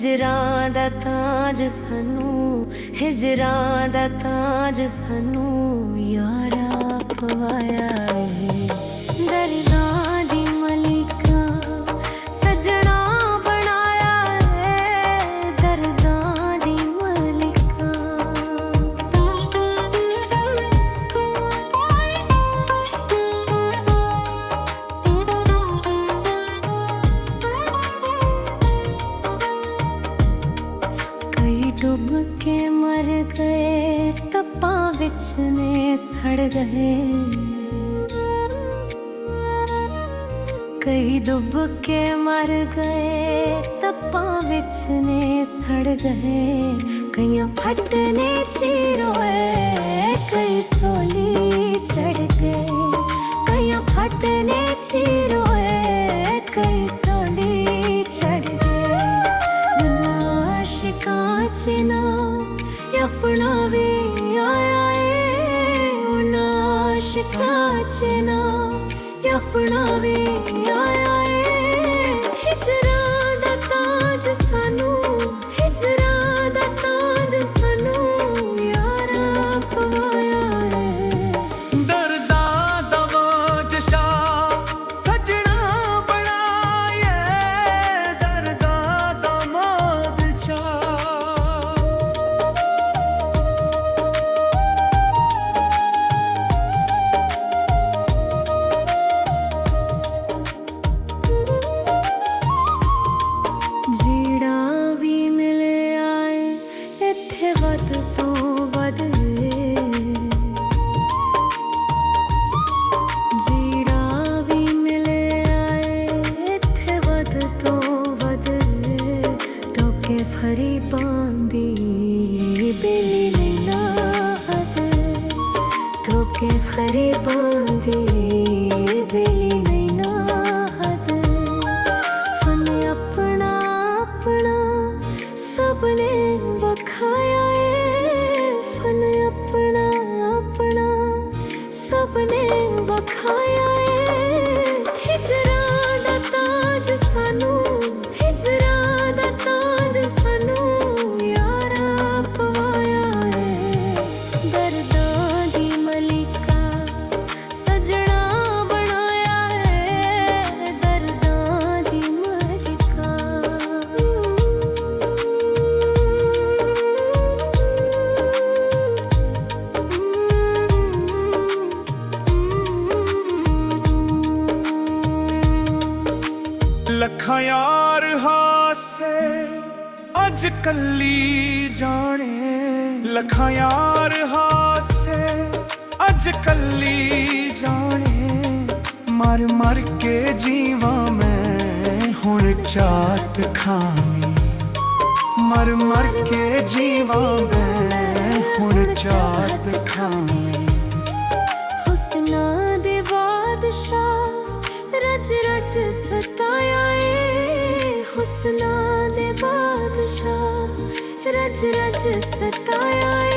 हिजरां दा ताज सानू, हिजरां दा ताज सानू यारा पवाया है। दर्दां दी मलिका सजना बनाया है, दर्दां दी मलिका। कई डूब के मर गए तप्पां विच ने सड़ गए, कई डूब के मर गए तप्पां विच ने सड़ गए। कईयां फटने चीरोए कई सोली चढ़ गए, कईयां फटने चीरोए कई सोली चढ़ गए। आशिकां च ना अपना भी आया है, उन आशिकां च ना अपना भी आया है। हिजरां दा ताज सानू, हिजरां दा ताज सानू यारा पवाया है। दर्दां दा बादशाह सजना बनाया, दर्दां दा बादशाह। जीड़ा भी मिले आए इत्थे वध तो वध, जीड़ा भी मिले आए इत्थे वध तो वध। टोके फरी बांदी बेली नैना हद, टोके फरी बांदी बेली नैना हद। फन अपना अपना सबने बखाया है, फन अपना अपना सबने बखाया है। हिजरां दा ताज सानू, हिजरां दा ताज सानू यारा पवाया है। दर्दां दी मलिका सजना बनाया है, दर्दां दी मलिका। लखां यार हासे अज कल्ली जाने, लखां यार हासे अज कल्ली जाने। मर मर के जीवा मैं हुण चात खानी, मर मर के जीवा मैं हुण चात खानी। हुस्ना दे बादशाह रज रज सताया है, हुस्ना दे बादशाह रज रज सताया है।